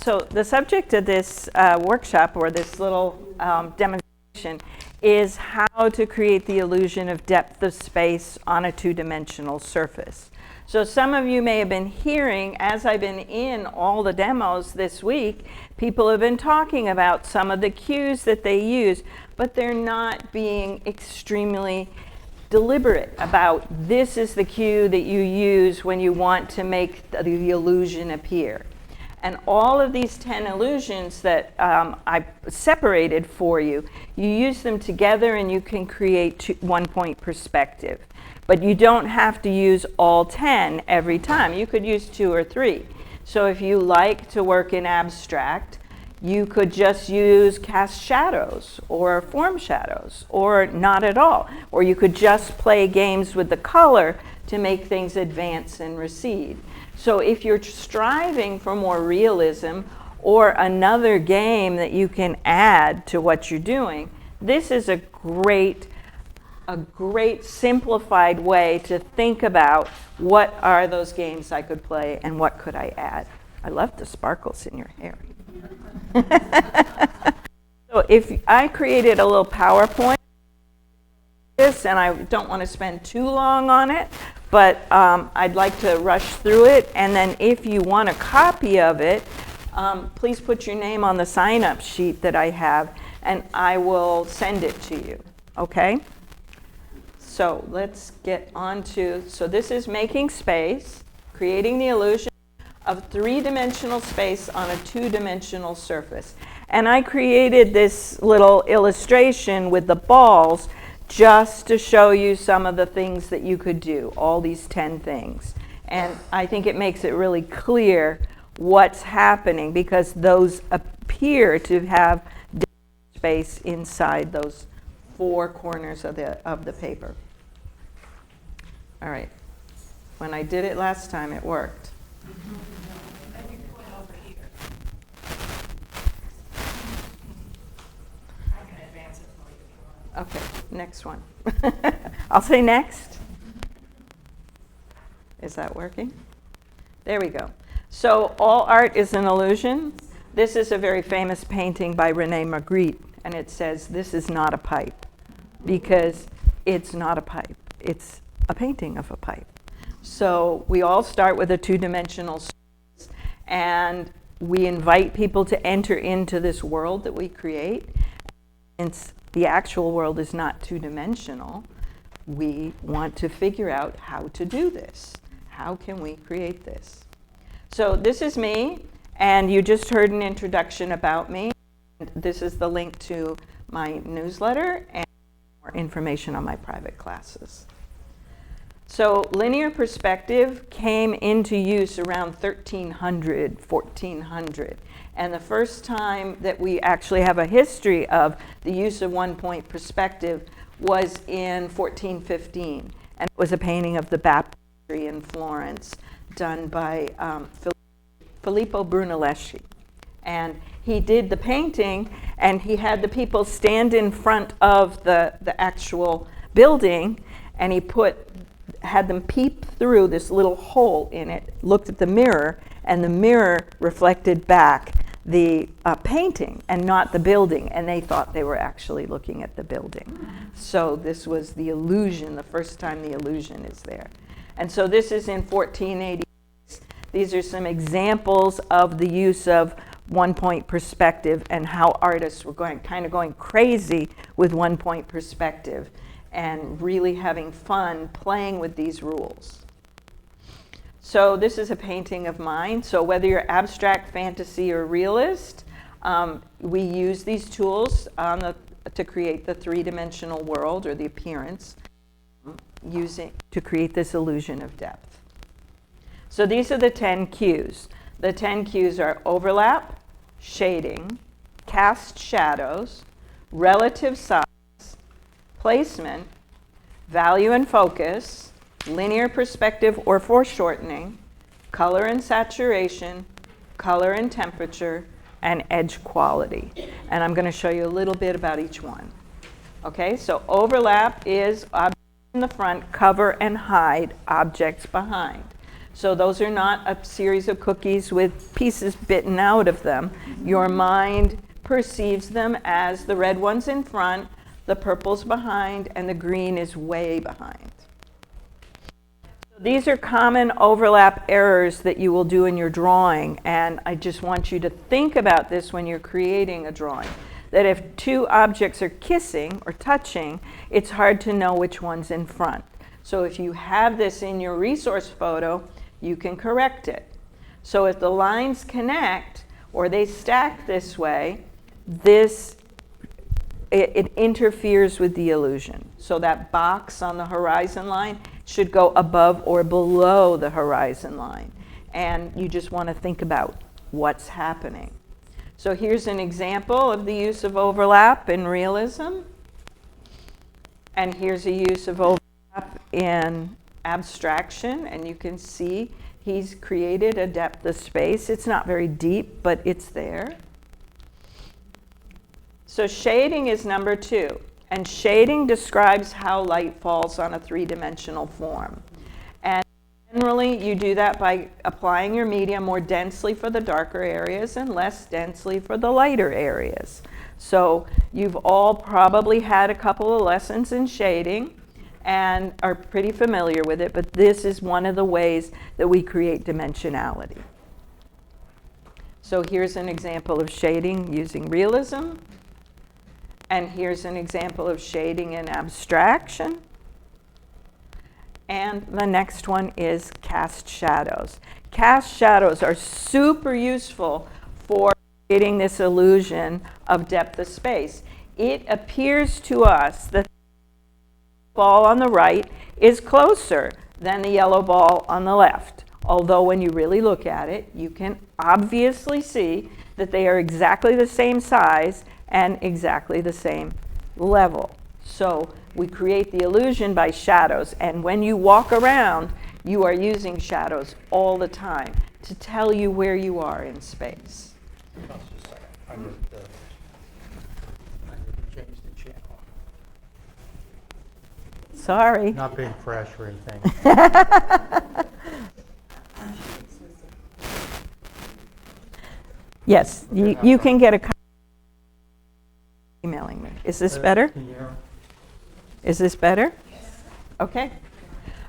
So the subject of this workshop, or this little demonstration, is how to create the illusion of depth of space on a two-dimensional surface. So some of you may have been hearing, as I've been in all the demos this week, people have been talking about some of the cues that they use, but they're not being extremely deliberate about this is the cue that you use when you want to make the illusion appear. And all of these 10 illusions that I separated for you, you use them together and you can create one-point perspective. But you don't have to use all 10 every time. You could use 2 or 3. So if you like to work in abstract, you could just use cast shadows or form shadows or not at all. Or you could just play games with the color to make things advance and recede. So if you're striving for more realism or another game that you can add to what you're doing, this is a great simplified way to think about what are those games I could play and what could I add. I love the sparkles in your hair. So if I created a little PowerPoint, and I don't want to spend too long on it, but I'd like to rush through it, and then if you want a copy of it, please put your name on the sign-up sheet that I have, and I will send it to you, okay? So let's get on to, so this is making space, creating the illusion of three-dimensional space on a two-dimensional surface. And I created this little illustration with the balls just to show you some of the things that you could do, all these 10 things. And I think it makes it really clear what's happening because those appear to have space inside those 4 corners of the paper. All right. When I did it last time, it worked. Okay, next one. I'll say next. Is that working? There we go. So all art is an illusion. This is a very famous painting by Rene Magritte, and it says, this is not a pipe, because it's not a pipe. It's a painting of a pipe. So we all start with a two-dimensional surface, and we invite people to enter into this world that we create. Since the actual world is not two-dimensional, we want to figure out how to do this. How can we create this? So this is me, and you just heard an introduction about me. This is the link to my newsletter and more information on my private classes. So linear perspective came into use around 1300, 1400. And the first time that we actually have a history of the use of one-point perspective was in 1415. And it was a painting of the baptistry in Florence done by Filippo Brunelleschi. And he did the painting, and he had the people stand in front of the actual building, and he had them peep through this little hole in it, looked at the mirror, and the mirror reflected back the painting and not the building, and they thought they were actually looking at the building. So this was the illusion, the first time the illusion is there. And so this is in 1486. These are some examples of the use of one-point perspective and how artists were kind of going crazy with one-point perspective and really having fun playing with these rules. So this is a painting of mine. So whether you're abstract, fantasy, or realist, we use these tools to create the three-dimensional world or the appearance, to create this illusion of depth. So these are the 10 cues. The 10 cues are overlap, shading, cast shadows, relative size, placement, value and focus, linear perspective or foreshortening, color and saturation, color and temperature, and edge quality. And I'm going to show you a little bit about each one. Okay, so overlap is objects in the front cover and hide objects behind. So those are not a series of cookies with pieces bitten out of them. Your mind perceives them as the red one's in front, the purple's behind, and the green is way behind. So these are common overlap errors that you will do in your drawing, and I just want you to think about this when you're creating a drawing. That if two objects are kissing or touching, it's hard to know which one's in front. So if you have this in your resource photo, you can correct it. So if the lines connect or they stack this way, it interferes with the illusion. So that box on the horizon line should go above or below the horizon line. And you just want to think about what's happening. So here's an example of the use of overlap in realism. And here's a use of overlap in abstraction. And you can see he's created a depth of space. It's not very deep, but it's there. So shading is number 2. And shading describes how light falls on a three-dimensional form. And generally, you do that by applying your medium more densely for the darker areas and less densely for the lighter areas. So you've all probably had a couple of lessons in shading and are pretty familiar with it, but this is one of the ways that we create dimensionality. So here's an example of shading using realism. And here's an example of shading in abstraction. And the next one is cast shadows. Cast shadows are super useful for creating this illusion of depth of space. It appears to us that the ball on the right is closer than the yellow ball on the left. Although when you really look at it, you can obviously see that they are exactly the same size and exactly the same level. So we create the illusion by shadows, and when you walk around, you are using shadows all the time to tell you where you are in space. Just a second. I need to change the channel. Sorry. Not being fresh or anything. Yes, you can get a copy. Emailing me. Is this better? Can you hear me? Is this better? Yes. Okay.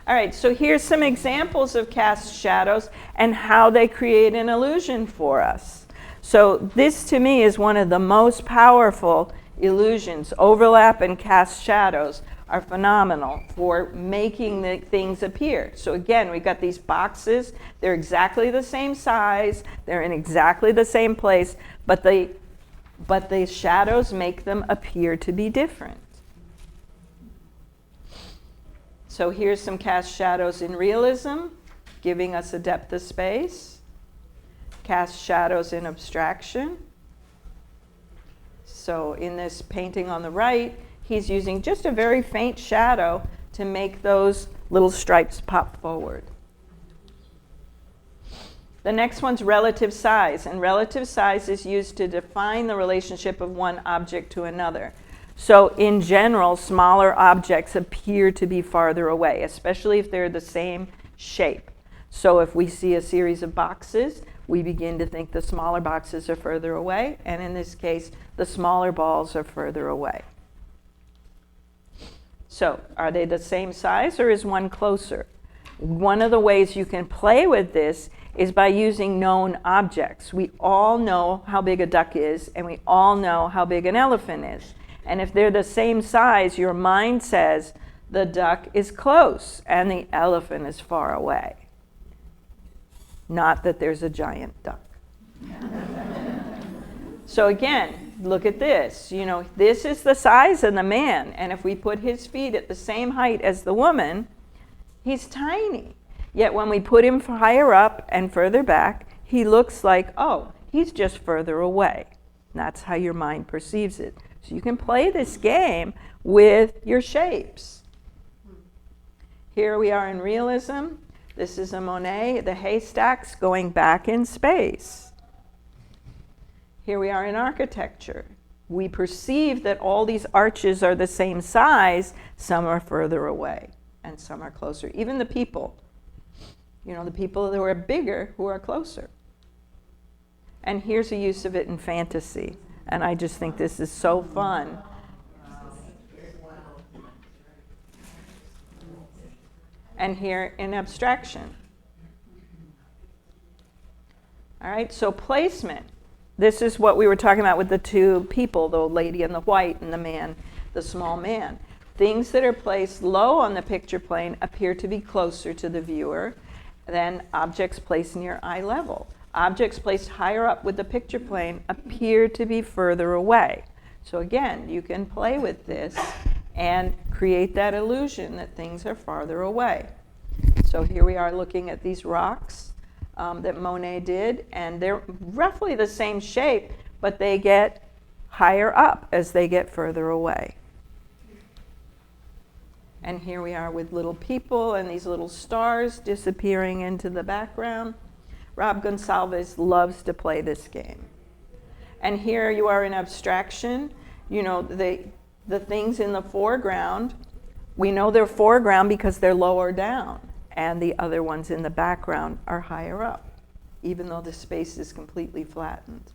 All right, so here's some examples of cast shadows and how they create an illusion for us. So this to me is one of the most powerful illusions. Overlap and cast shadows are phenomenal for making the things appear. So again, we've got these boxes. They're exactly the same size. They're in exactly the same place, but the shadows make them appear to be different. So here's some cast shadows in realism, giving us a depth of space. Cast shadows in abstraction. So in this painting on the right, he's using just a very faint shadow to make those little stripes pop forward. The next one's relative size, and relative size is used to define the relationship of one object to another. So in general, smaller objects appear to be farther away, especially if they're the same shape. So if we see a series of boxes, we begin to think the smaller boxes are further away, and in this case, the smaller balls are further away. So are they the same size, or is one closer? One of the ways you can play with this is by using known objects. We all know how big a duck is, and we all know how big an elephant is. And if they're the same size, your mind says the duck is close and the elephant is far away. Not that there's a giant duck. So again, look at this. You know, this is the size of the man, and if we put his feet at the same height as the woman, he's tiny. Yet when we put him higher up and further back, he looks like, oh, he's just further away. And that's how your mind perceives it. So you can play this game with your shapes. Here we are in realism. This is a Monet, the haystacks going back in space. Here we are in architecture. We perceive that all these arches are the same size. Some are further away and some are closer. Even the people. You know, the people who are bigger who are closer. And here's a use of it in fantasy. And I just think this is so fun. And here in abstraction. All right, so placement. This is what we were talking about with the two people, the lady in the white and the man, the small man. Things that are placed low on the picture plane appear to be closer to the viewer than objects placed near eye level. Objects placed higher up with the picture plane appear to be further away. So again, you can play with this and create that illusion that things are farther away. So here we are looking at these rocks that Monet did, and they're roughly the same shape, but they get higher up as they get further away. And here we are with little people and these little stars disappearing into the background. Rob Gonsalves loves to play this game. And here you are in abstraction. You know, the things in the foreground, we know they're foreground because they're lower down, and the other ones in the background are higher up, even though the space is completely flattened.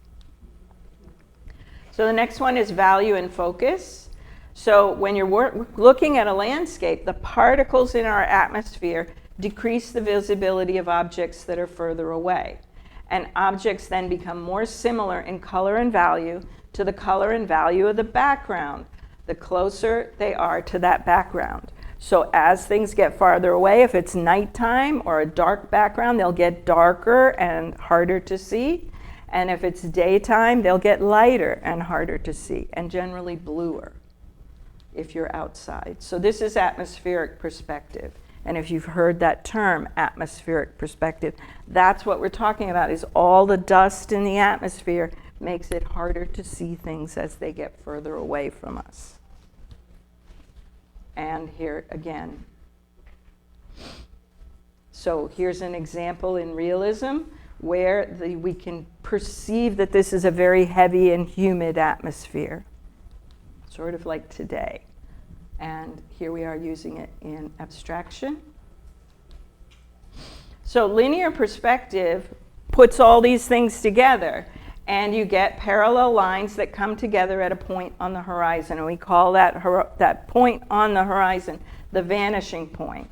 So the next one is value and focus. So when you're looking at a landscape, the particles in our atmosphere decrease the visibility of objects that are further away. And objects then become more similar in color and value to the color and value of the background, the closer they are to that background. So as things get farther away, if it's nighttime or a dark background, they'll get darker and harder to see. And if it's daytime, they'll get lighter and harder to see, and generally bluer if you're outside. So this is atmospheric perspective. And if you've heard that term, atmospheric perspective, that's what we're talking about, is all the dust in the atmosphere makes it harder to see things as they get further away from us. And here again. So here's an example in realism where we can perceive that this is a very heavy and humid atmosphere, sort of like today. And here we are using it in abstraction. So linear perspective puts all these things together, and you get parallel lines that come together at a point on the horizon. And we call that point on the horizon the vanishing point.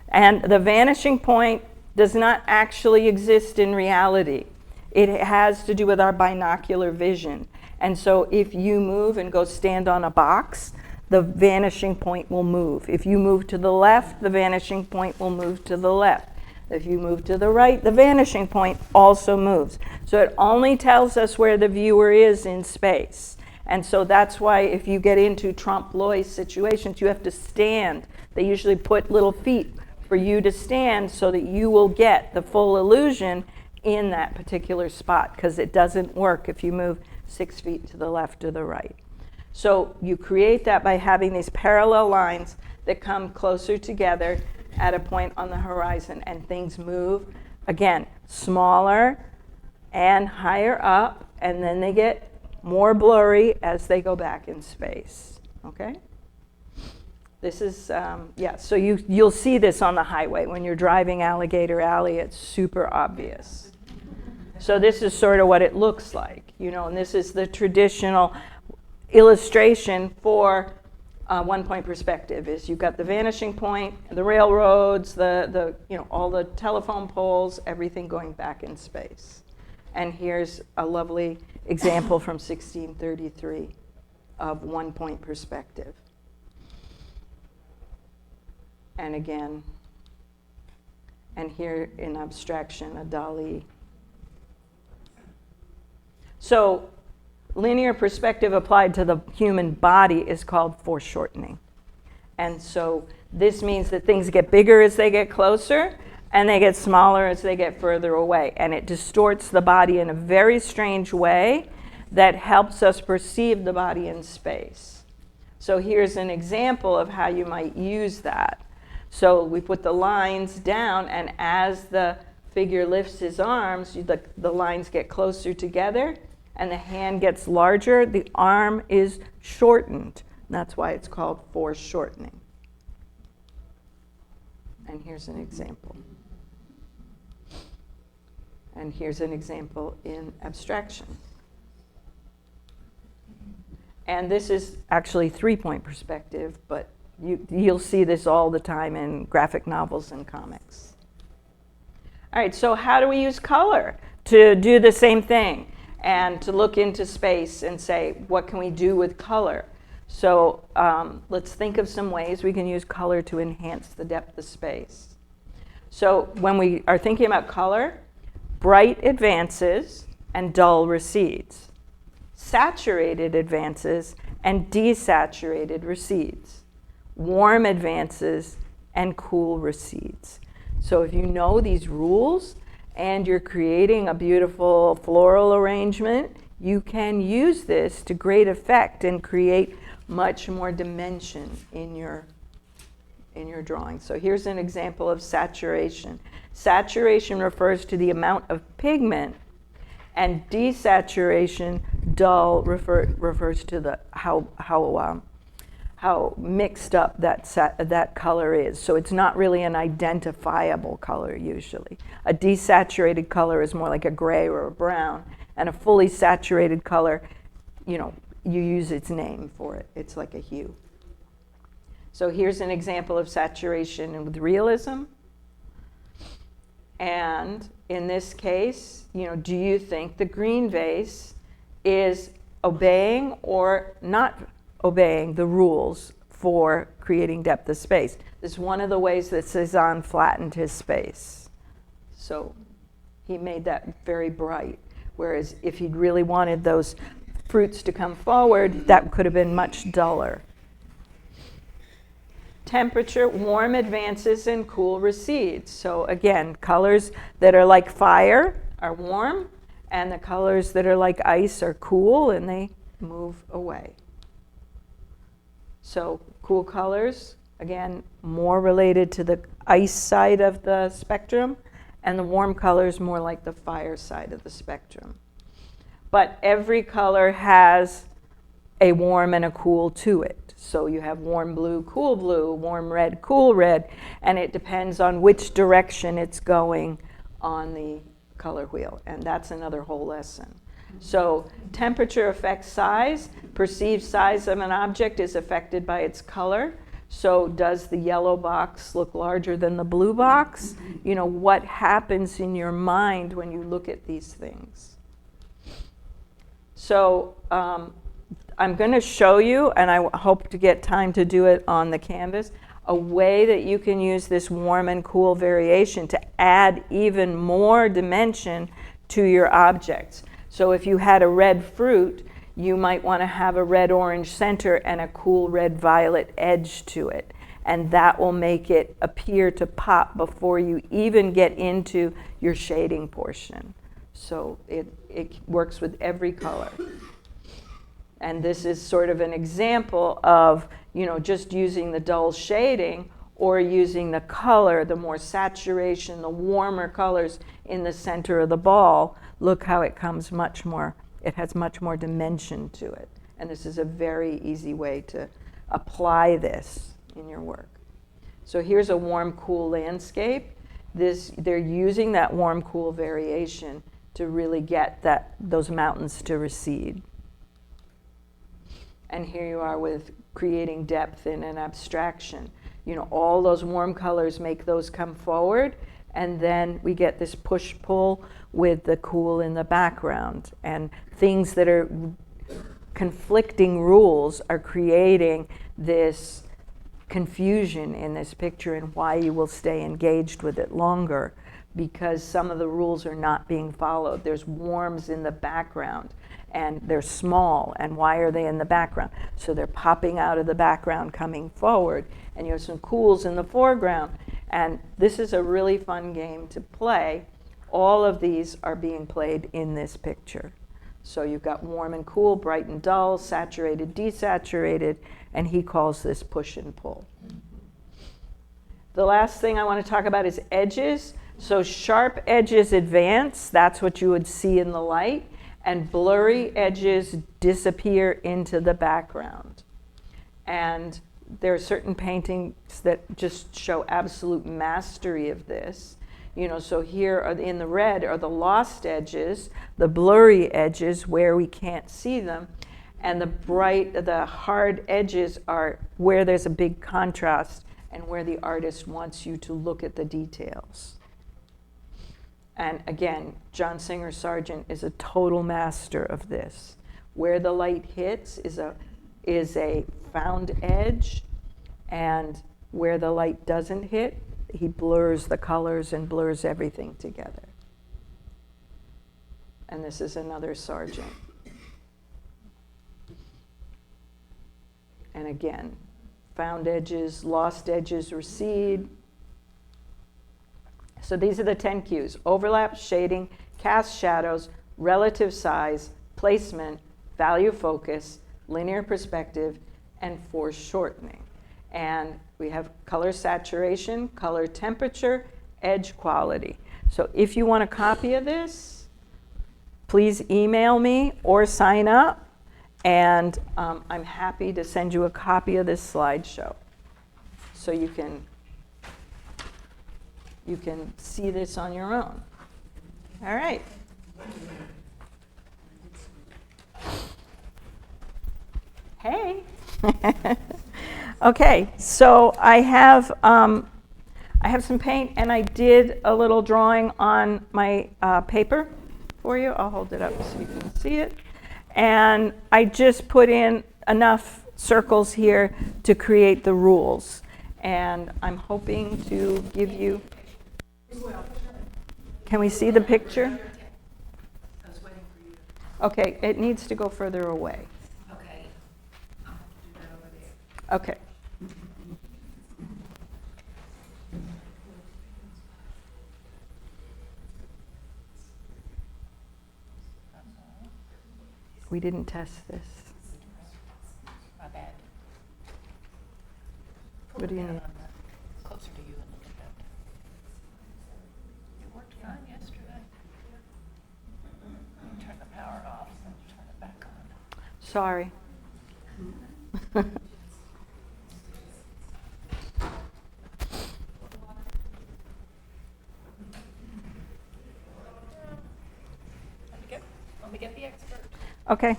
And the vanishing point does not actually exist in reality. It has to do with our binocular vision. And so if you move and go stand on a box, the vanishing point will move. If you move to the left, the vanishing point will move to the left. If you move to the right, the vanishing point also moves. So it only tells us where the viewer is in space. And so that's why if you get into trompe-l'oeil situations, you have to stand. They usually put little feet for you to stand so that you will get the full illusion in that particular spot, because it doesn't work if you move 6 feet to the left or the right. So you create that by having these parallel lines that come closer together at a point on the horizon, and things move, again, smaller and higher up, and then they get more blurry as they go back in space, okay? This is, so you'll see this on the highway. When you're driving Alligator Alley, it's super obvious. So this is sort of what it looks like, you know, and this is the traditional illustration for one-point perspective. Is you've got the vanishing point, the railroads, the all the telephone poles, everything going back in space. And here's a lovely example from 1633 of one-point perspective. And again, and here in abstraction, a Dali. So linear perspective applied to the human body is called foreshortening. And so this means that things get bigger as they get closer, and they get smaller as they get further away. And it distorts the body in a very strange way that helps us perceive the body in space. So here's an example of how you might use that. So we put the lines down, and as the figure lifts his arms, the lines get closer together, and the hand gets larger, the arm is shortened. That's why it's called foreshortening. And here's an example. And here's an example in abstraction. And this is actually three-point perspective, but you'll see this all the time in graphic novels and comics. All right, so how do we use color to do the same thing and to look into space and say, what can we do with color? So let's think of some ways we can use color to enhance the depth of space. So when we are thinking about color, bright advances and dull recedes. Saturated advances and desaturated recedes. Warm advances and cool recedes. So if you know these rules and you're creating a beautiful floral arrangement, you can use this to great effect and create much more dimension in your drawing. So here's an example of saturation. Saturation refers to the amount of pigment, and desaturation, dull, refers to the how mixed up that color is. So it's not really an identifiable color usually. A desaturated color is more like a gray or a brown, and a fully saturated color, you use its name for it. It's like a hue. So here's an example of saturation with realism. And in this case, do you think the green vase is obeying or not obeying the rules for creating depth of space? This is one of the ways that Cezanne flattened his space. So he made that very bright. Whereas if he'd really wanted those fruits to come forward, that could have been much duller. Temperature, warm advances and cool recedes. So again, colors that are like fire are warm, and the colors that are like ice are cool, and they move away. So cool colors, again, more related to the ice side of the spectrum, and the warm colors more like the fire side of the spectrum. But every color has a warm and a cool to it. So you have warm blue, warm red, cool red, and it depends on which direction it's going on the color wheel, and that's another whole lesson. So temperature affects size. Perceived size of an object is affected by its color. So does the yellow box look larger than the blue box? What happens in your mind when you look at these things? So I'm going to show you, and I hope to get time to do it on the canvas, a way that you can use this warm and cool variation to add even more dimension to your objects. So if you had a red fruit, you might want to have a red-orange center and a cool red-violet edge to it. And that will make it appear to pop before you even get into your shading portion. So it works with every color. And this is sort of an example of, just using the dull shading or using the color, the more saturation, the warmer colors in the center of the ball. Look how it has much more dimension to it. And this is a very easy way to apply this in your work. So here's a warm, cool landscape. They're using that warm, cool variation to really get those mountains to recede. And here you are with creating depth in an abstraction. All those warm colors make those come forward, and then we get this push-pull with the cool in the background. And things that are conflicting rules are creating this confusion in this picture, and why you will stay engaged with it longer, because some of the rules are not being followed. There's warms in the background, and they're small, and why are they in the background? So they're popping out of the background, coming forward, and you have some cools in the foreground. And this is a really fun game to play. All of these are being played in this picture. So you've got warm and cool, bright and dull, saturated, desaturated, and he calls this push and pull. The last thing I want to talk about is edges. So sharp edges advance, that's what you would see in the light, and blurry edges disappear into the background. And there are certain paintings that just show absolute mastery of this. So here are in the red are the lost edges, the blurry edges where we can't see them, and the hard edges are where there's a big contrast and where the artist wants you to look at the details. And again, John Singer Sargent is a total master of this. Where the light hits is a found edge, and where the light doesn't hit, he blurs the colors and blurs everything together. And this is another Sargent. And again, found edges, lost edges recede. So these are the 10 cues: overlap, shading, cast shadows, relative size, placement, value focus, linear perspective, and foreshortening. And we have color saturation, color temperature, edge quality. So if you want a copy of this, please email me or sign up, and I'm happy to send you a copy of this slideshow so you can see this on your own. All right. Hey. Okay, so I have some paint, and I did a little drawing on my paper for you. I'll hold it up so you can see it. And I just put in enough circles here to create the rules. And I'm hoping to give you... Can we see the picture? I was waiting for you. Okay, it needs to go further away. Okay. I'll have to do that over there. Okay. We didn't test this. My bad. What do you need? Closer to you and look at that. It worked fine yesterday. Turn the power off and turn it back on. Sorry. Let me get the expert. Okay.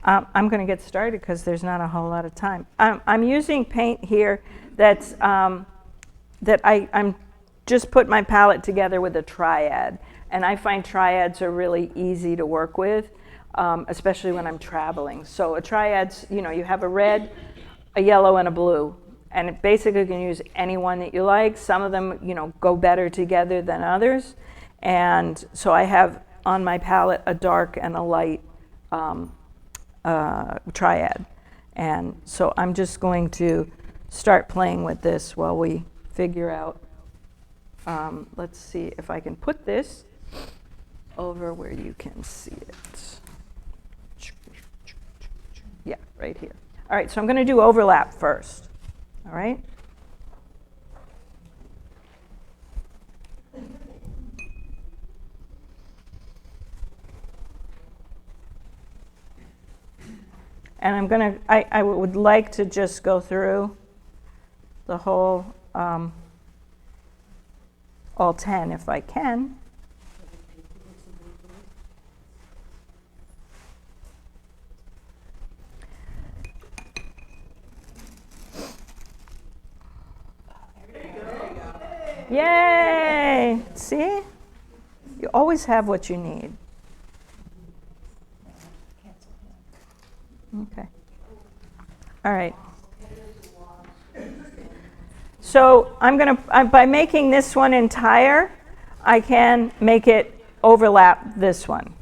I'm going to get started because there's not a whole lot of time. I'm using paint here that's that I'm just put my palette together with a triad, and I find triads are really easy to work with, especially when I'm traveling. So a triad's, you have a red, a yellow, and a blue, and it basically can use any one that you like. Some of them, go better together than others, and so I have on my palette a dark and a light triad. And so I'm just going to start playing with this while we figure out, let's see if I can put this over where you can see it. Yeah, right here. All right, so I'm going to do overlap first. All right? And I'm going to, I would like to just go through the whole, all 10 if I can. Yay! See? You always have what you need. Okay. All right. So I'm going to, by making this one entire, I can make it overlap this one.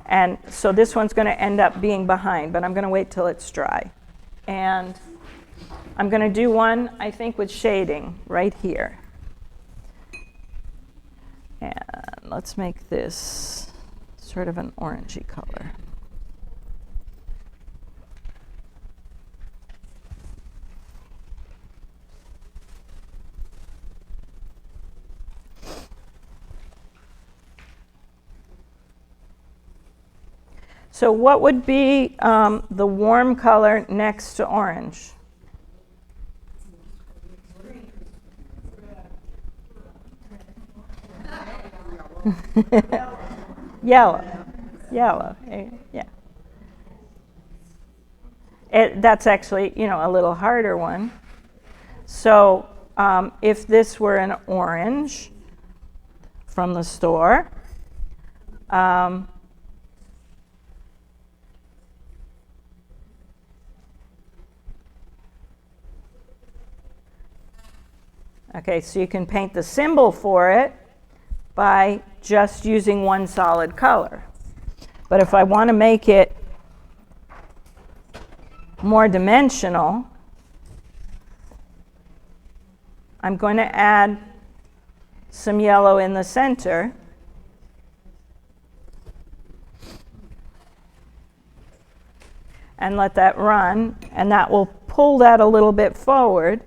And so this one's going to end up being behind, but I'm going to wait till it's dry. And I'm going to do one, I think, with shading right here. And let's make this sort of an orangey color. So what would be the warm color next to orange? Yellow. Yellow. Yeah. That's actually, a little harder one. So if this were an orange from the store, okay, so you can paint the symbol for it by just using one solid color. But if I want to make it more dimensional, I'm going to add some yellow in the center. And let that run, and that will pull that a little bit forward.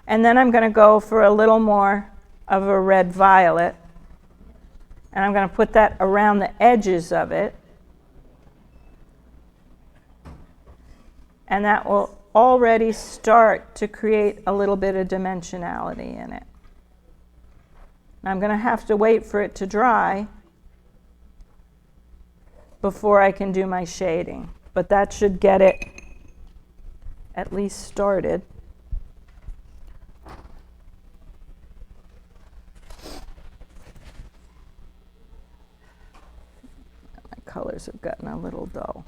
And then I'm going to go for a little more of a red-violet, and I'm going to put that around the edges of it. And that will already start to create a little bit of dimensionality in it. I'm going to have to wait for it to dry before I can do my shading. But that should get it at least started. My colors have gotten a little dull.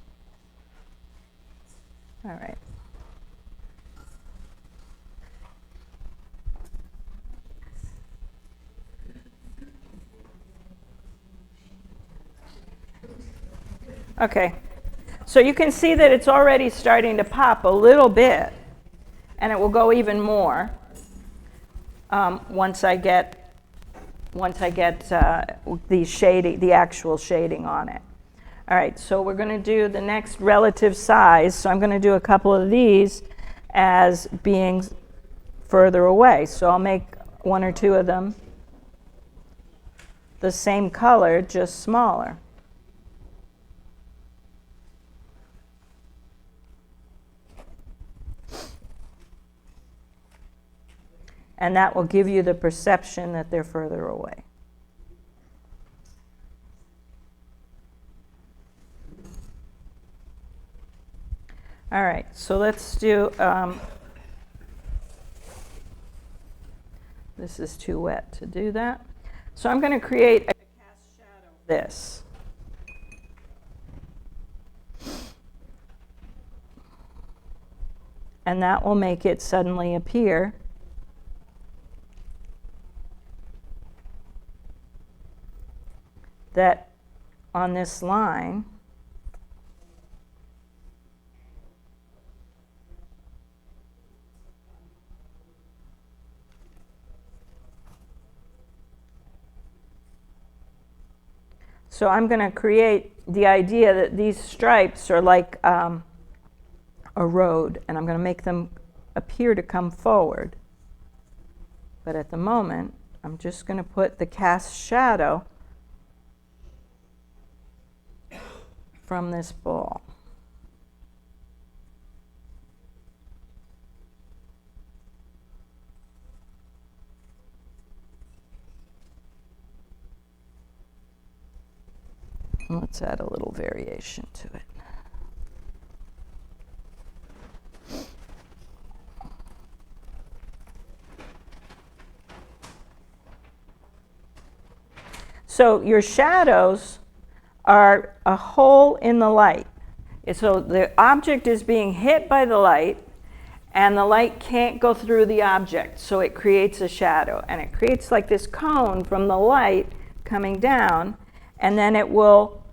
All right. Okay. So you can see that it's already starting to pop a little bit, and it will go even more once I get the actual shading on it. All right, so we're going to do the next relative size. So I'm going to do a couple of these as being further away. So I'll make one or two of them the same color, just smaller. And that will give you the perception that they're further away. All right, so let's do, this is too wet to do that. So I'm going to create a cast shadow of this. And that will make it suddenly appear that on this line, so I'm going to create the idea that these stripes are like a road, and I'm going to make them appear to come forward. But at the moment, I'm just going to put the cast shadow from this ball. Let's add a little variation to it. So your shadows are a hole in the light. So the object is being hit by the light, and the light can't go through the object, so it creates a shadow. And it creates like this cone from the light coming down, and then it will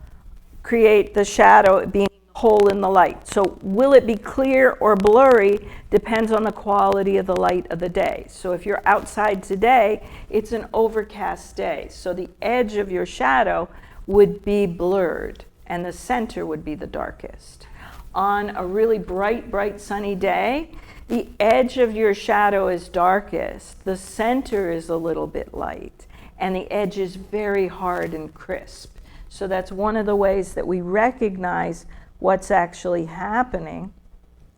create the shadow being a hole in the light. So will it be clear or blurry depends on the quality of the light of the day. So if you're outside today, it's an overcast day. So the edge of your shadow would be blurred, and the center would be the darkest. On a really bright sunny day, the edge of your shadow is darkest, the center is a little bit light, and the edge is very hard and crisp. So that's one of the ways that we recognize what's actually happening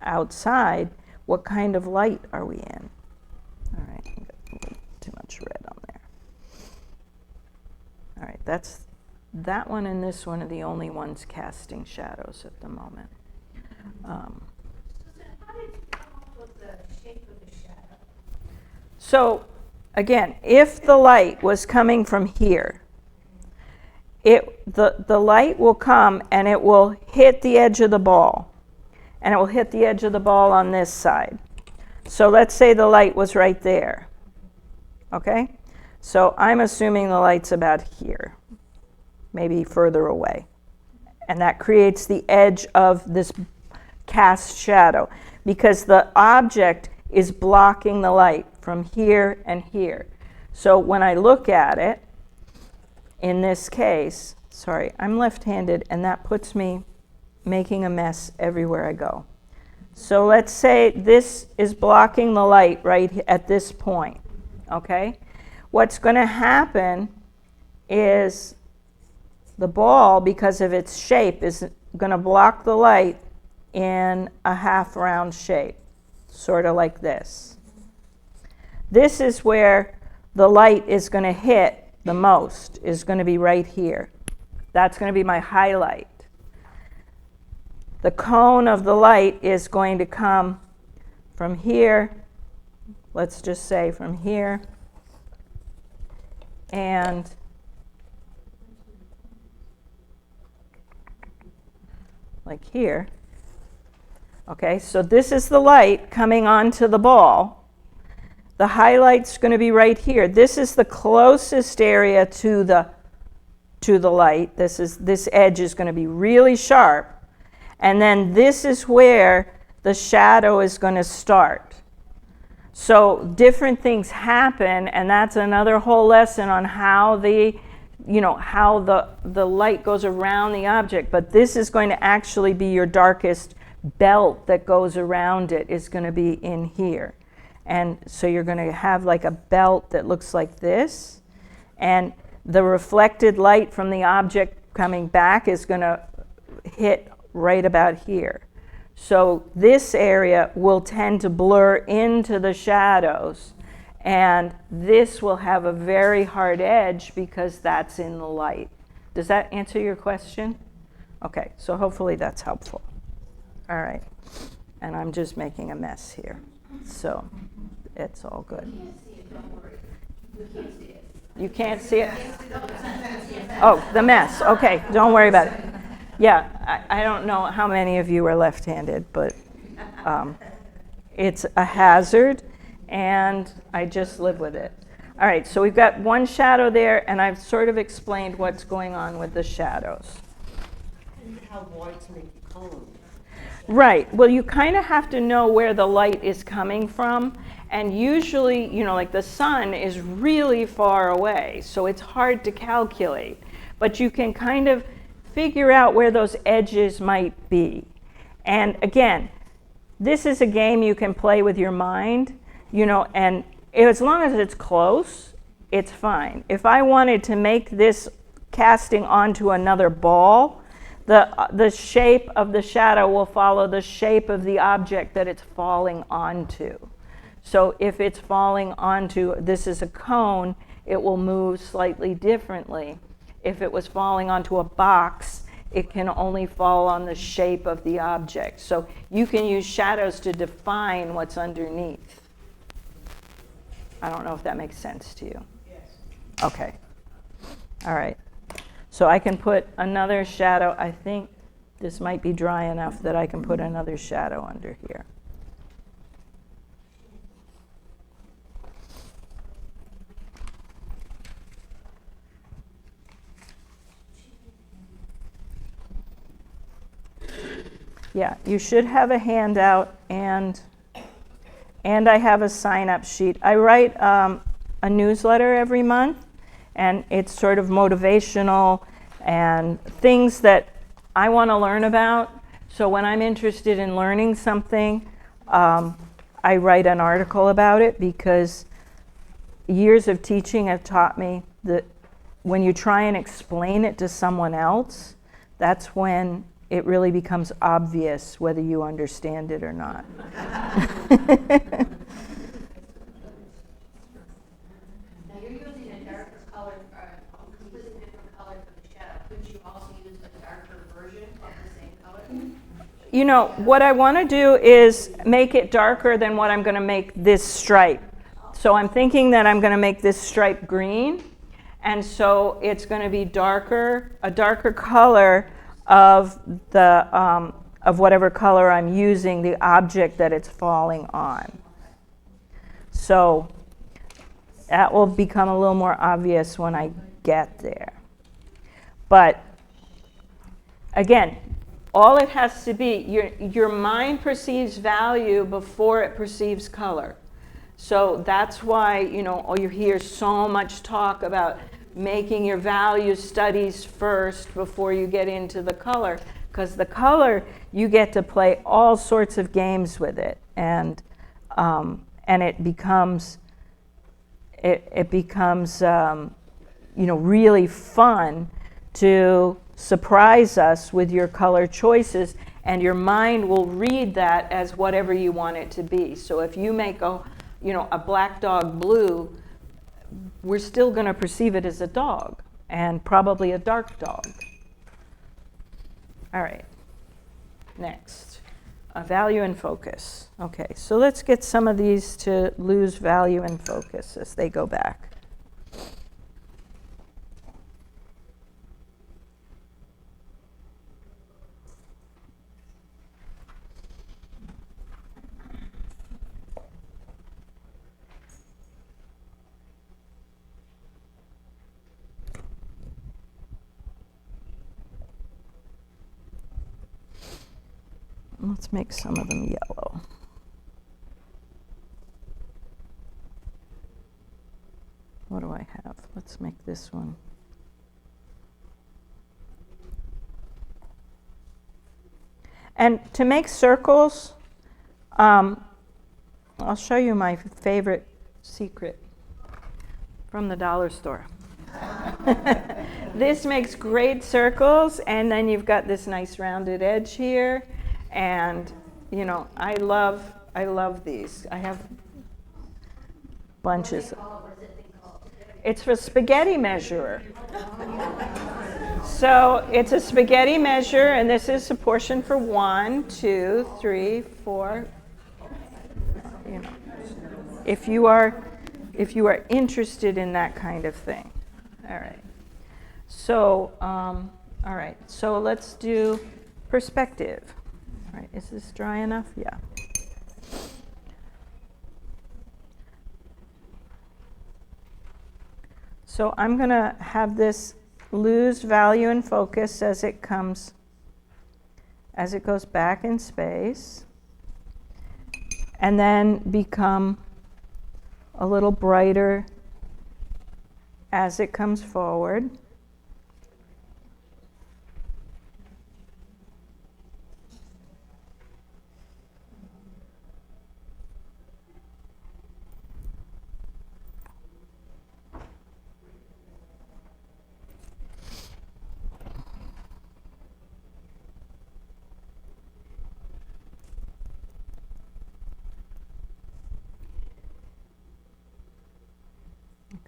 outside. What kind of light are we in? All right, I got a little too much red on there. All right, that one and this one are the only ones casting shadows at the moment. Susan, how did you come up with the shape of the shadow? So again, if the light was coming from here, the light will come and it will hit the edge of the ball. And it will hit the edge of the ball on this side. So let's say the light was right there. Okay? So I'm assuming the light's about here, maybe further away. And that creates the edge of this cast shadow because the object is blocking the light from here and here. So when I look at it, in this case, sorry, I'm left-handed and that puts me making a mess everywhere I go. So let's say this is blocking the light right at this point, okay? What's going to happen is the ball, because of its shape, is going to block the light in a half round shape, sort of like this. This is where the light is going to hit the most, is going to be right here. That's going to be my highlight. The cone of the light is going to come from here, let's just say from here, and like here. Okay, so this is the light coming onto the ball. The highlight's going to be right here. This is the closest area to the light. This edge is going to be really sharp. And then this is where the shadow is going to start. So different things happen, and that's another whole lesson on how the light goes around the object. But this is going to actually be your darkest belt that goes around it is going to be in here. And so you're going to have like a belt that looks like this. And the reflected light from the object coming back is going to hit right about here. So this area will tend to blur into the shadows, and this will have a very hard edge because that's in the light. Does that answer your question? Okay, so hopefully that's helpful. All right, and I'm just making a mess here, so it's all good. You can't see it? Oh, the mess. Okay, don't worry about it. Yeah, I don't know how many of you are left-handed, but it's a hazard, and I just live with it. All right, so we've got one shadow there, and I've sort of explained what's going on with the shadows. And how wide to make the cone? Right. Well, you kind of have to know where the light is coming from. And usually, like the sun is really far away, so it's hard to calculate. But you can kind of figure out where those edges might be. And again, this is a game you can play with your mind, and as long as it's close, it's fine. If I wanted to make this casting onto another ball, the shape of the shadow will follow the shape of the object that it's falling onto. So if it's falling onto, this is a cone, it will move slightly differently. If it was falling onto a box, it can only fall on the shape of the object. So you can use shadows to define what's underneath. I don't know if that makes sense to you. Yes. Okay. All right. So I can put another shadow. I think this might be dry enough that I can put another shadow under here. Yeah, you should have a handout, and I have a sign-up sheet. I write a newsletter every month, and it's sort of motivational and things that I want to learn about. So when I'm interested in learning something, I write an article about it, because years of teaching have taught me that when you try and explain it to someone else, that's when it really becomes obvious whether you understand it or not. Now you're using a darker color, completely different you know, what I want to do is make it darker than what I'm going to make this stripe. So I'm thinking that I'm going to make this stripe green, and so it's going to be darker, a darker color of the of whatever color I'm using, the object that it's falling on. So that will become a little more obvious when I get there. But again, all it has to be, your mind perceives value before it perceives color. So that's why, you know, you hear so much talk about making your value studies first before you get into the color. Because the color, you get to play all sorts of games with it. And it becomes, you know, really fun to surprise us with your color choices, and your mind will read that as whatever you want it to be. So if you make a black dog blue, we're still going to perceive it as a dog, and probably a dark dog. All right, next, value and focus. Okay, so let's get some of these to lose value and focus as they go back. Let's make some of them yellow. What do I have? Let's make this one. And to make circles, I'll show you my favorite secret from the dollar store. This makes great circles, and then you've got this nice rounded edge here. And, you know, I love these. I have bunches. It's for spaghetti measurer. So it's a spaghetti measure, and this is a portion for 1, 2, 3, 4. You know, if you are interested in that kind of thing. All right. So, all right. So let's do perspective. All right, is this dry enough? Yeah. So I'm going to have this lose value and focus as it goes back in space, and then become a little brighter as it comes forward.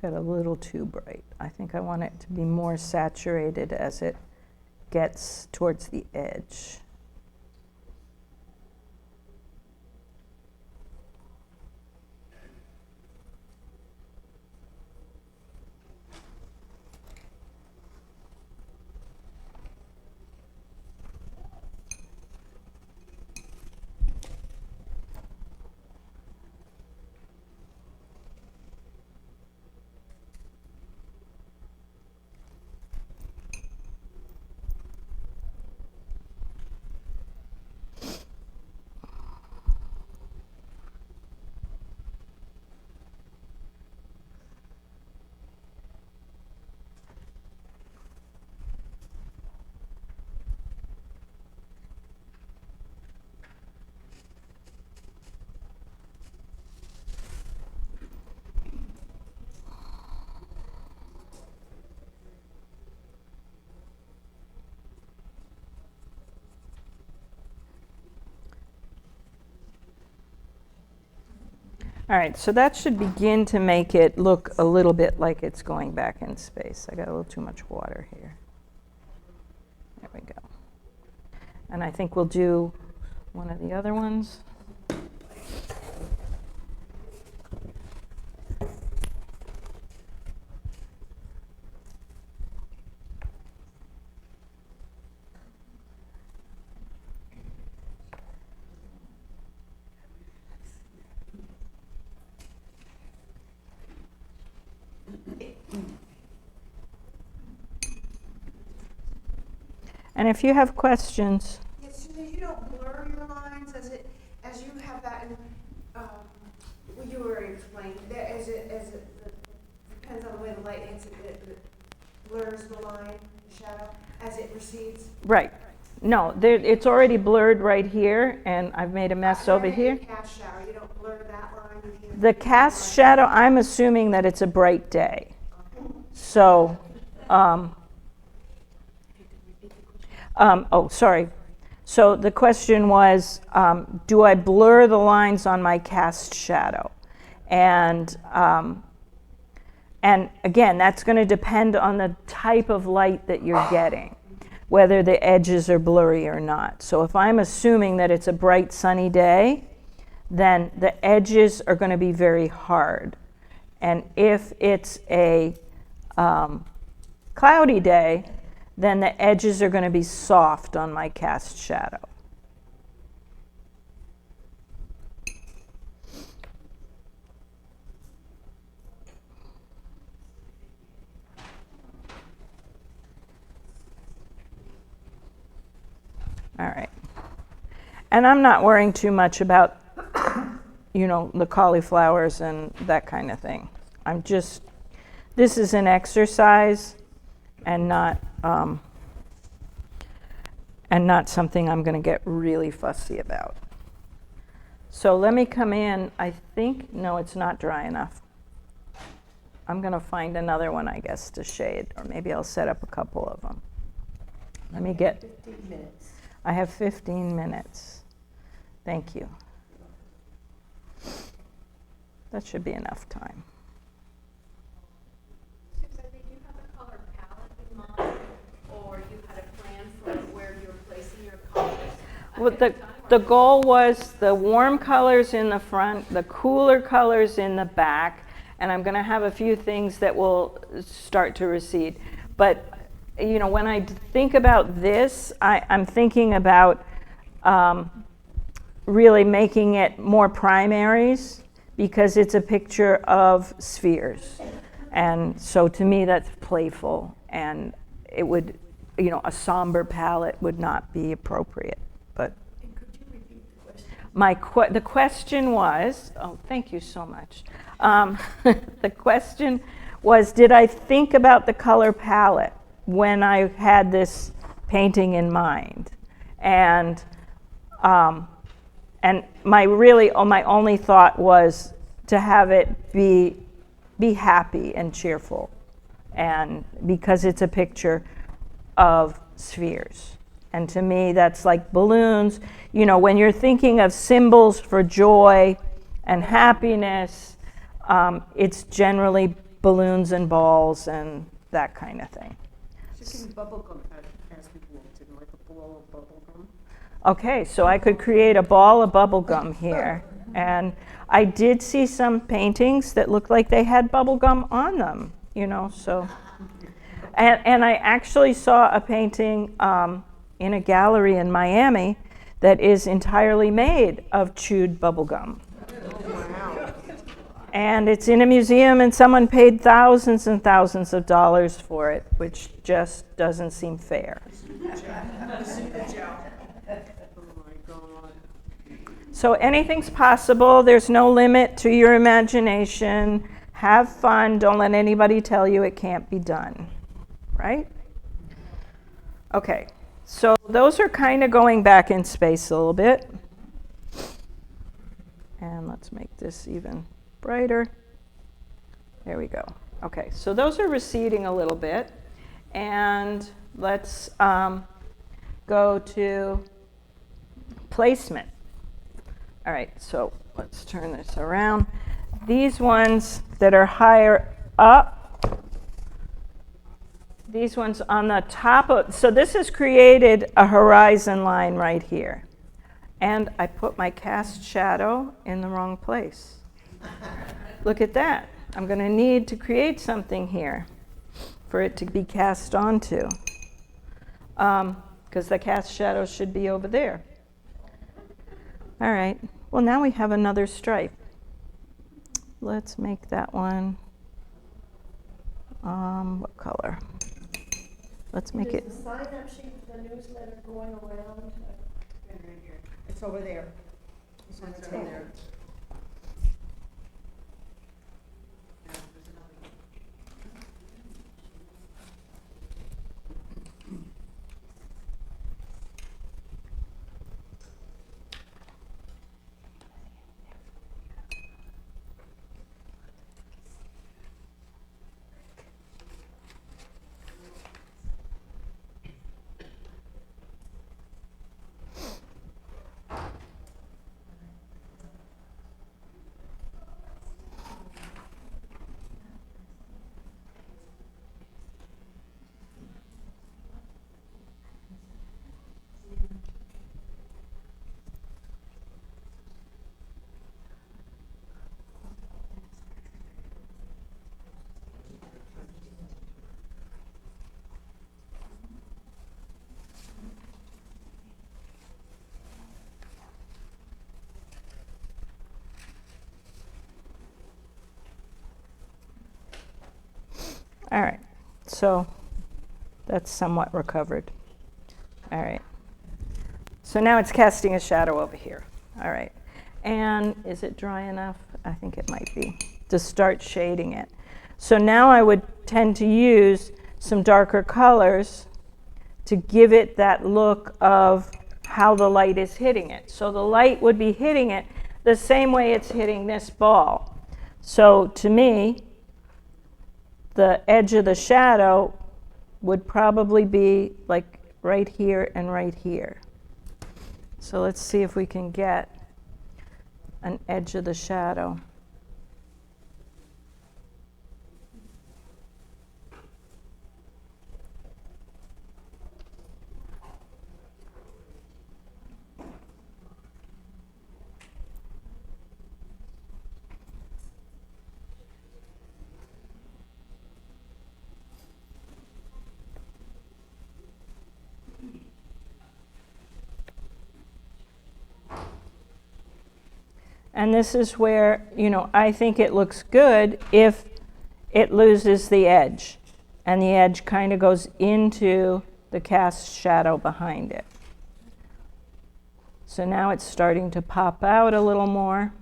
Got a little too bright. I think I want it to be more saturated as it gets towards the edge. All right, so that should begin to make it look a little bit like it's going back in space. I got a little too much water here. There we go. And I think we'll do one of the other ones. And if you have questions, Yes, so you don't blur your lines as you have that in, well, you already explained, that as it depends on the way the light hits it, it blurs the line, the shadow, as it recedes. right. No, it's already blurred right here, and I've made a mess over here. Cast shadow, you don't blur that line in here. The cast shadow, I'm assuming that it's a bright day. So, oh, sorry. So the question was, do I blur the lines on my cast shadow? And again, that's going to depend on the type of light that you're getting, whether the edges are blurry or not. So if I'm assuming that it's a bright sunny day, then the edges are going to be very hard. And if it's a cloudy day, then the edges are going to be soft on my cast shadow. All right. And I'm not worrying too much about, the cauliflowers and that kind of thing. This is an exercise and not something I'm going to get really fussy about. So let me come in. I think, no, it's not dry enough. I'm going to find another one, I guess, to shade, or maybe I'll set up a couple of them. Let me get 15 minutes. I have 15 minutes. Thank you. That should be enough time. Susan, did you have a color palette in mind, or you had a plan for where you're placing your colors? Well, the goal was the warm colors in the front, the cooler colors in the back, and I'm going to have a few things that will start to recede. But when I think about this, I'm thinking about really making it more primaries, because it's a picture of spheres. And so to me, that's playful, and it would, a somber palette would not be appropriate. But And could you repeat the question? the question was, oh, thank you so much. The question was, did I think about the color palette when I had this painting in mind? And my only thought was to have it be happy and cheerful, and because it's a picture of spheres. And to me, that's like balloons. When you're thinking of symbols for joy and happiness, it's generally balloons and balls and that kind of thing. So can bubblegum as we walked in, like a ball of bubblegum? Okay, so I could create a ball of bubble gum here. And I did see some paintings that looked like they had bubble gum on them, so. And I actually saw a painting in a gallery in Miami that is entirely made of chewed bubble gum. Wow. And it's in a museum, and someone paid thousands and thousands of dollars for it, which just doesn't seem fair. Oh my God. So anything's possible. There's no limit to your imagination. Have fun. Don't let anybody tell you it can't be done. Right? Okay. So those are kind of going back in space a little bit. And let's make this even brighter. There we go. Okay. So those are receding a little bit. And let's go to placement. All right, so let's turn this around. These ones that are higher up, these ones on the top of, so this has created a horizon line right here. And I put my cast shadow in the wrong place. Look at that. I'm going to need to create something here for it to be cast onto. Because the cast shadow should be over there. All right. Well, now we have another stripe. Let's make that one, what color? Let's make it. Is the sign-up sheet for the newsletter going around? It's over there. It's on the table. All right, so that's somewhat recovered. All right, so now it's casting a shadow over here. All right, and is it dry enough? I think it might be, to start shading it. So now I would tend to use some darker colors to give it that look of how the light is hitting it. So the light would be hitting it the same way it's hitting this ball. So to me, the edge of the shadow would probably be like right here and right here. So let's see if we can get an edge of the shadow. And this is where, you know, I think it looks good if it loses the edge. And the edge kind of goes into the cast shadow behind it. So now it's starting to pop out a little more.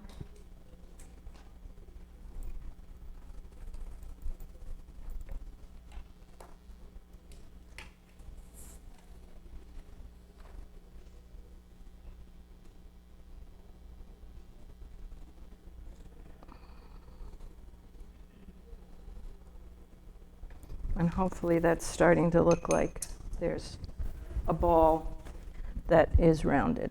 And hopefully that's starting to look like there's a ball that is rounded.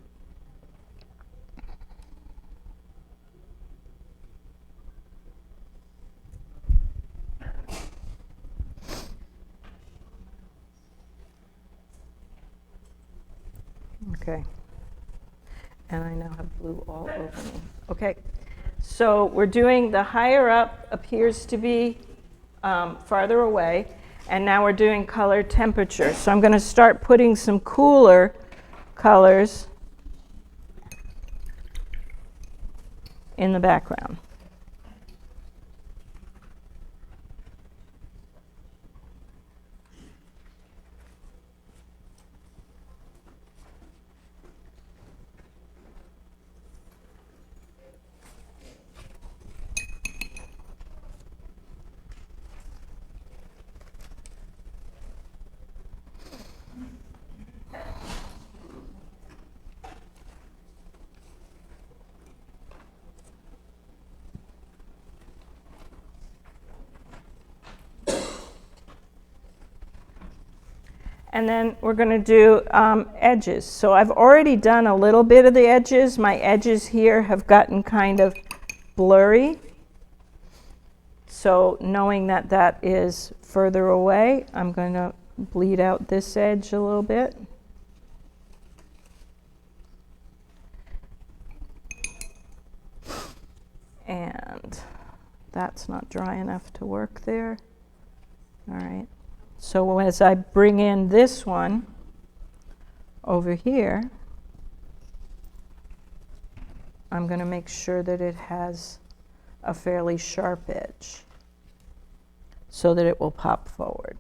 Okay. And I now have blue all over me. Okay. So we're doing the higher up appears to be farther away, and now we're doing color temperature. So I'm going to start putting some cooler colors in the background. And then we're going to do edges. So I've already done a little bit of the edges. My edges here have gotten kind of blurry. So knowing that that is further away, I'm going to bleed out this edge a little bit. That's not dry enough to work there. All right. So as I bring in this one over here, I'm going to make sure that it has a fairly sharp edge so that it will pop forward.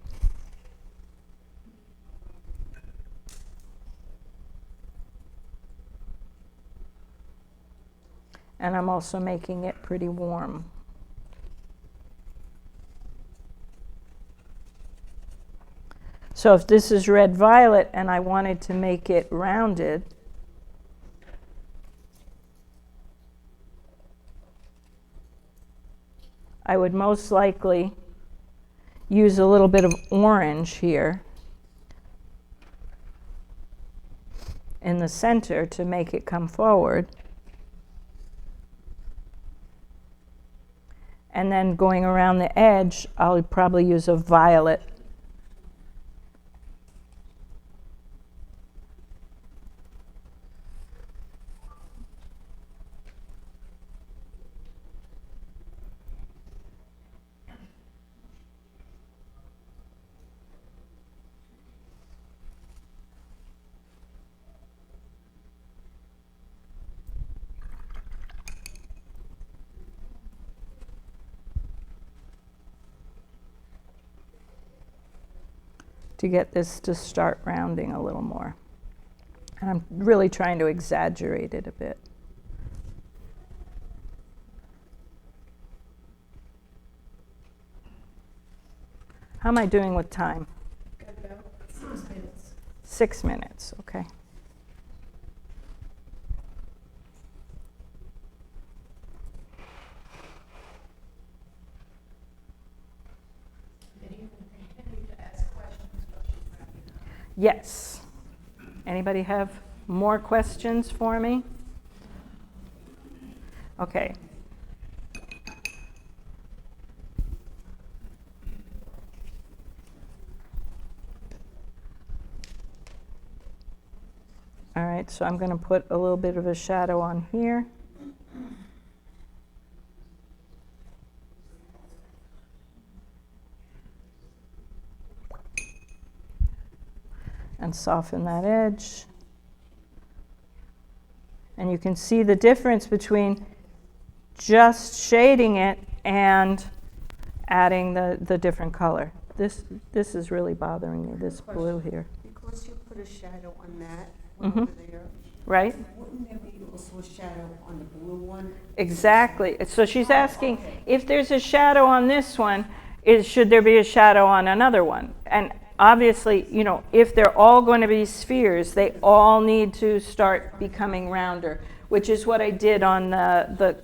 And I'm also making it pretty warm. So if this is red violet and I wanted to make it rounded, I would most likely use a little bit of orange here in the center to make it come forward. And then going around the edge, I'll probably use a violet. To get this to start rounding a little more. And I'm really trying to exaggerate it a bit. How am I doing with time? Got about 6 minutes. 6 minutes, okay. Yes. Anybody have more questions for me? Okay. All right, so I'm going to put a little bit of a shadow on here. And soften that edge. And you can see the difference between just shading it and adding the different color. This is really bothering me, this blue here. Because you put a shadow on that one over there, Right? wouldn't there be also a shadow on the blue one? Exactly. So she's asking if there's a shadow on this one, should there be a shadow on another one? And obviously, you know, if they're all going to be spheres, they all need to start becoming rounder, which is what I did on the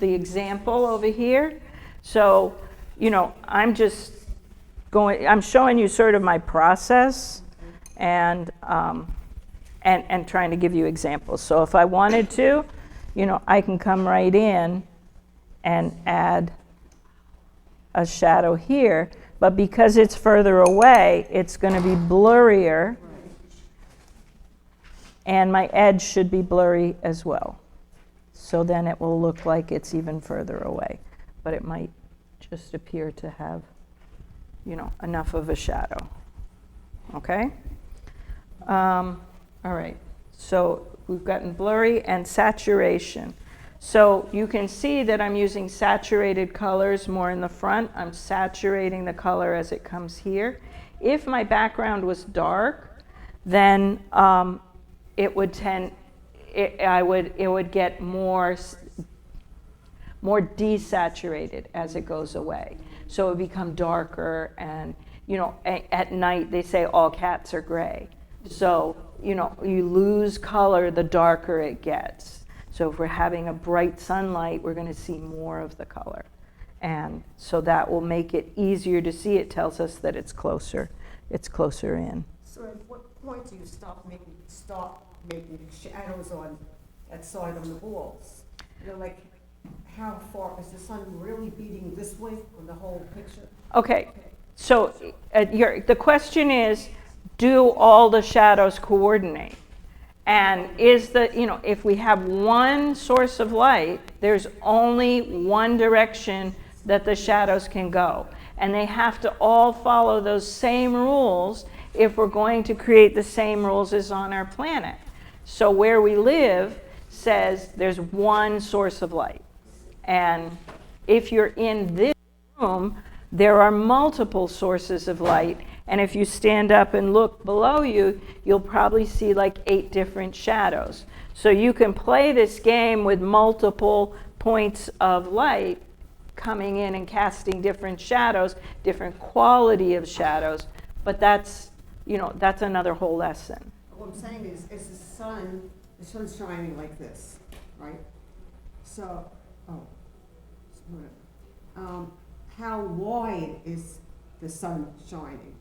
example over here. So, you know, I'm showing you sort of my process and trying to give you examples. So if I wanted to, you know, I can come right in and add a shadow here. But because it's further away, it's going to be blurrier, and my edge should be blurry as well. So then it will look like it's even further away, but it might just appear to have, you know, enough of a shadow. Okay? All right, so we've gotten blurry and saturation. So you can see that I'm using saturated colors more in the front. I'm saturating the color as it comes here. If my background was dark, then it would get more desaturated as it goes away. So it would become darker, and you know, at night they say all cats are gray. So you know, you lose color the darker it gets. So if we're having a bright sunlight, we're going to see more of the color. And so that will make it easier to see. It tells us that it's closer in. So at what point do you start making shadows on that side on the walls? You know, like how far is the sun really beating this way on the whole picture? Okay, so the question is, do all the shadows coordinate? And if we have one source of light, there's only one direction that the shadows can go. And they have to all follow those same rules if we're going to create the same rules as on our planet. So where we live says there's one source of light. And if you're in this room, there are multiple sources of light. And if you stand up and look below you, you'll probably see like 8 different shadows. So you can play this game with multiple points of light coming in and casting different shadows, different quality of shadows. But that's, that's another whole lesson. What I'm saying is the sun's shining like this, right? So, how wide is the sun shining?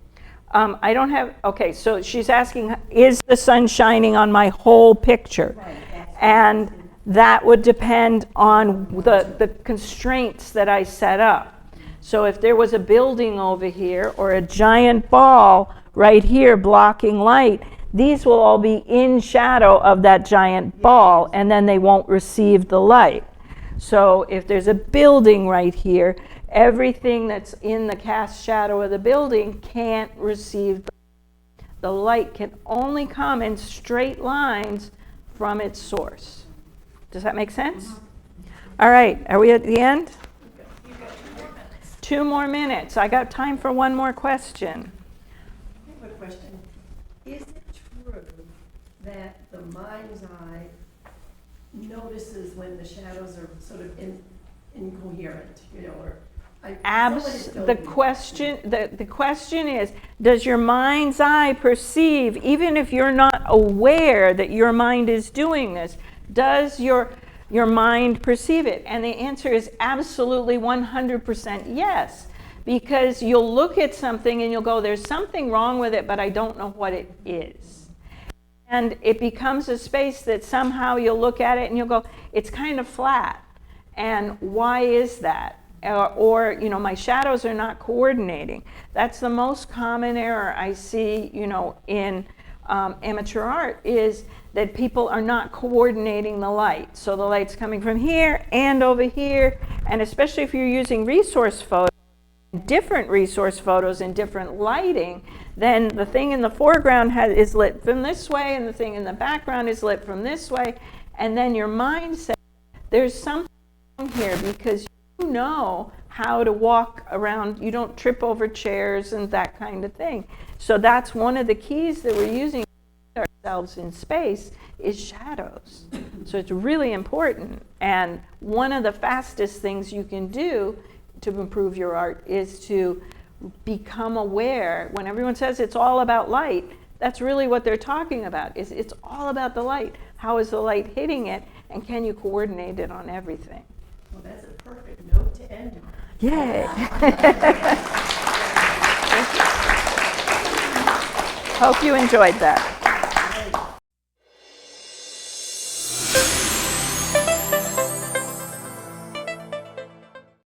I don't have, okay, so she's asking, is the sun shining on my whole picture? Right, And that would depend on the constraints that I set up. So if there was a building over here or a giant ball right here blocking light, these will all be in shadow of that giant ball, and then they won't receive the light. So if there's a building right here, everything that's in the cast shadow of the building can't receive the light. Can only come in straight lines from its source. Does that make sense? All right, are we at the end? You've got 2 more minutes. 2 more minutes. I got time for one more question. I have a question. Is it true that the mind's eye notices when the shadows are sort of incoherent, or The question is, does your mind's eye perceive, even if you're not aware that your mind is doing this, does your mind perceive it? And the answer is absolutely 100% yes. Because you'll look at something and you'll go, there's something wrong with it, but I don't know what it is. And it becomes a space that somehow you'll look at it and you'll go, it's kind of flat. And why is that? Or my shadows are not coordinating. That's the most common error I see, in amateur art, is that people are not coordinating the light. So the light's coming from here and over here, and especially if you're using resource photos, different resource photos in different lighting, then the thing in the foreground is lit from this way, and the thing in the background is lit from this way, and then your mind says, there's something wrong here, because you know how to walk around, you don't trip over chairs and that kind of thing. So that's one of the keys that we're using ourselves in space is shadows. So it's really important, and one of the fastest things you can do to improve your art is to become aware. When everyone says it's all about light, that's really what they're talking about, is it's all about the light. How is the light hitting it, and can you coordinate it on everything? Well, that's a perfect note to end on. Yay! Hope you enjoyed that.